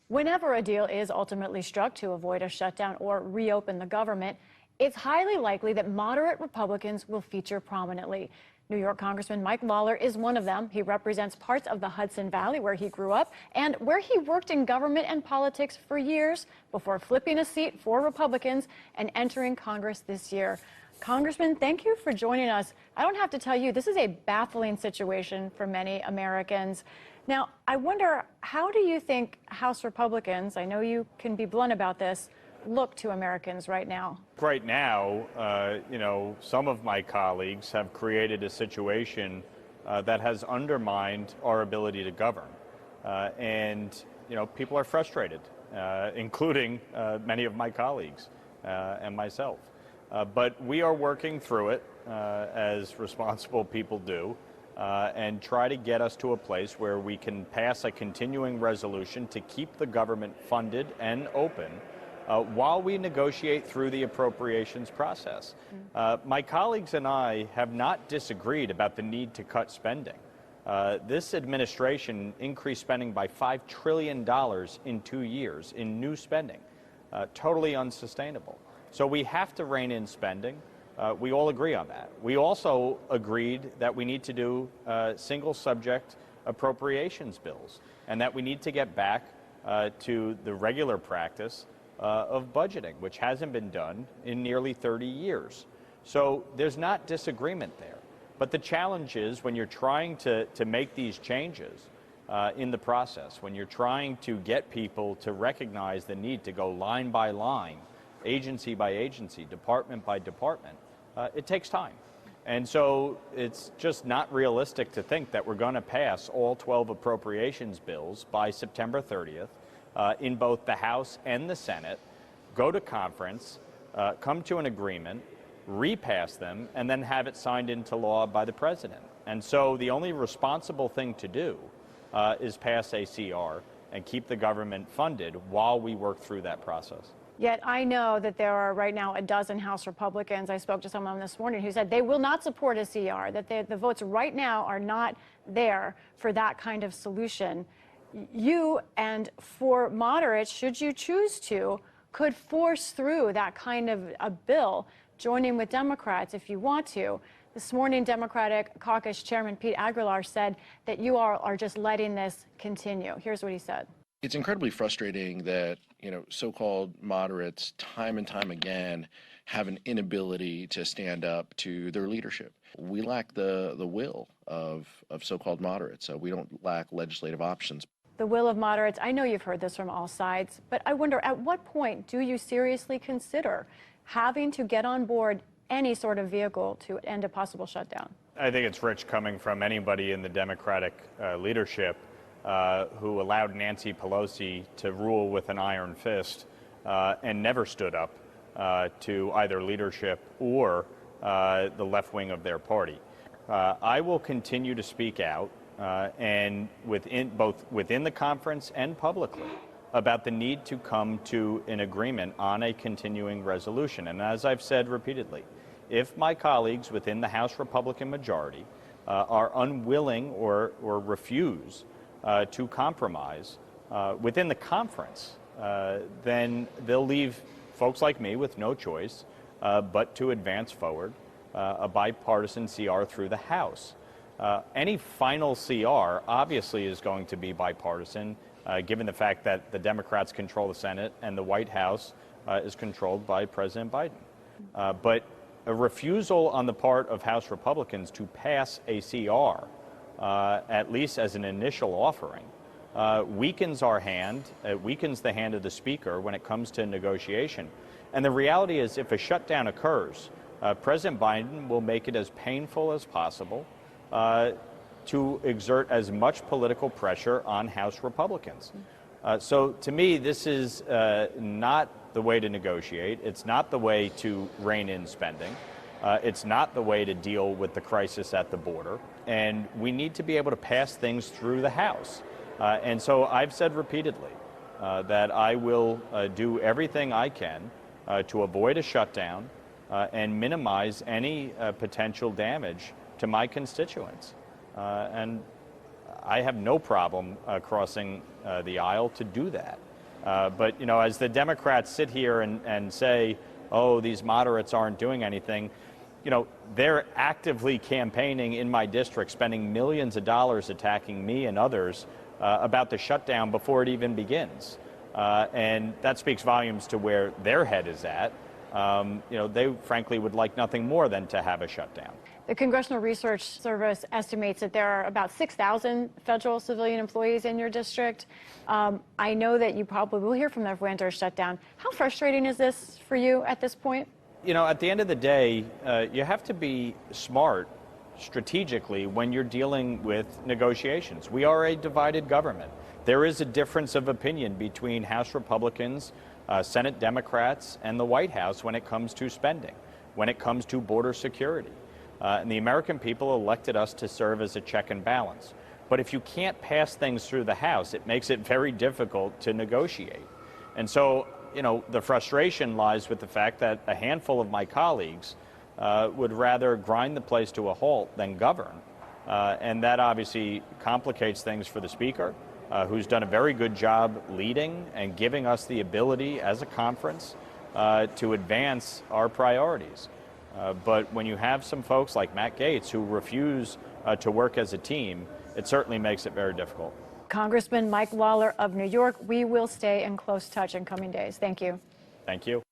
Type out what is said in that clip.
Whenever a deal is ultimately struck to avoid a shutdown or reopen the government, it's highly likely that moderate Republicans will feature prominently. New York Congressman Mike Lawler is one of them. He represents parts of the Hudson Valley where he grew up and where he worked in government and politics for years before flipping a seat for Republicans and entering Congress this year. Congressman, thank you for joining us. I don't have to tell you, this is a baffling situation for many Americans. Now, I wonder, how do you think House Republicans, I know you can be blunt about this, look to Americans right now? Right now, some of my colleagues have created a situation that has undermined our ability to govern. People are frustrated, including many of my colleagues and myself. But we are working through it as responsible people do and try to get us to a place where we can pass a continuing resolution to keep the government funded and open while we negotiate through the appropriations process. My colleagues and I have not disagreed about the need to cut spending. This administration increased spending by $5 trillion in 2 years in new spending, totally unsustainable. So we have to rein in spending. We all agree on that. We also agreed that we need to do single subject appropriations bills and that we need to get back to the regular practice of budgeting, which hasn't been done in nearly 30 years. So there's not disagreement there. But the challenge is when you're trying to make these changes in the process, when you're trying to get people to recognize the need to go line by line, agency by agency, department by department, it takes time. And so it's just not realistic to think that we're going to pass all 12 appropriations bills by September 30th in both the House and the Senate, go to conference, come to an agreement, repass them, and then have it signed into law by the president. And so the only responsible thing to do is pass a CR and keep the government funded while we work through that process. Yet I know that there are right now a dozen House Republicans. I spoke to someone this morning who said they will not support a CR, that the votes right now are not there for that kind of solution. You and for moderates, should you choose to, could force through that kind of a bill, joining with Democrats if you want to. This morning, Democratic Caucus Chairman Pete Aguilar said that you are just letting this continue. Here's what he said. It's incredibly frustrating that, so-called moderates time and time again have an inability to stand up to their leadership. We lack the will of so-called moderates. We don't lack legislative options. The will of moderates, I know you've heard this from all sides, but I wonder, at what point do you seriously consider having to get on board any sort of vehicle to end a possible shutdown? I think it's rich coming from anybody in the Democratic leadership who allowed Nancy Pelosi to rule with an iron fist and never stood up to either leadership or the left wing of their party. I will continue to speak out and both within the conference and publicly about the need to come to an agreement on a continuing resolution. And as I've said repeatedly, if my colleagues within the House Republican majority are unwilling or refuse to compromise within the conference, then they'll leave folks like me with no choice but to advance forward a bipartisan CR through the House. Any final CR obviously is going to be bipartisan, given the fact that the Democrats control the Senate and the White House is controlled by President Biden. But a refusal on the part of House Republicans to pass a CR, at least as an initial offering, weakens our hand, weakens the hand of the Speaker when it comes to negotiation. And the reality is, if a shutdown occurs, President Biden will make it as painful as possible to exert as much political pressure on House Republicans. So to me, this is not the way to negotiate. It's not the way to rein in spending. It's not the way to deal with the crisis at the border. And we need to be able to pass things through the House. And so I've said repeatedly that I will do everything I can to avoid a shutdown and minimize any potential damage to my constituents. And I have no problem crossing the aisle to do that. But, as the Democrats sit here and say, oh, these moderates aren't doing anything, they're actively campaigning in my district, spending millions of dollars attacking me and others about the shutdown before it even begins. And that speaks volumes to where their head is at. They frankly would like nothing more than to have a shutdown. The Congressional Research Service estimates that there are about 6,000 federal civilian employees in your district. I know that you probably will hear from them if we enter a shutdown. How frustrating is this for you at this point? At the end of the day, you have to be smart strategically when you're dealing with negotiations. We are a divided government. There is a difference of opinion between House Republicans, Senate Democrats, and the White House when it comes to spending, when it comes to border security. And the American people elected us to serve as a check and balance. But if you can't pass things through the House, it makes it very difficult to negotiate. And so, the frustration lies with the fact that a handful of my colleagues would rather grind the place to a halt than govern. And that obviously complicates things for the Speaker, who's done a very good job leading and giving us the ability as a conference to advance our priorities. But when you have some folks like Matt Gaetz who refuse to work as a team, it certainly makes it very difficult. Congressman Mike Lawler of New York, we will stay in close touch in coming days. Thank you. Thank you.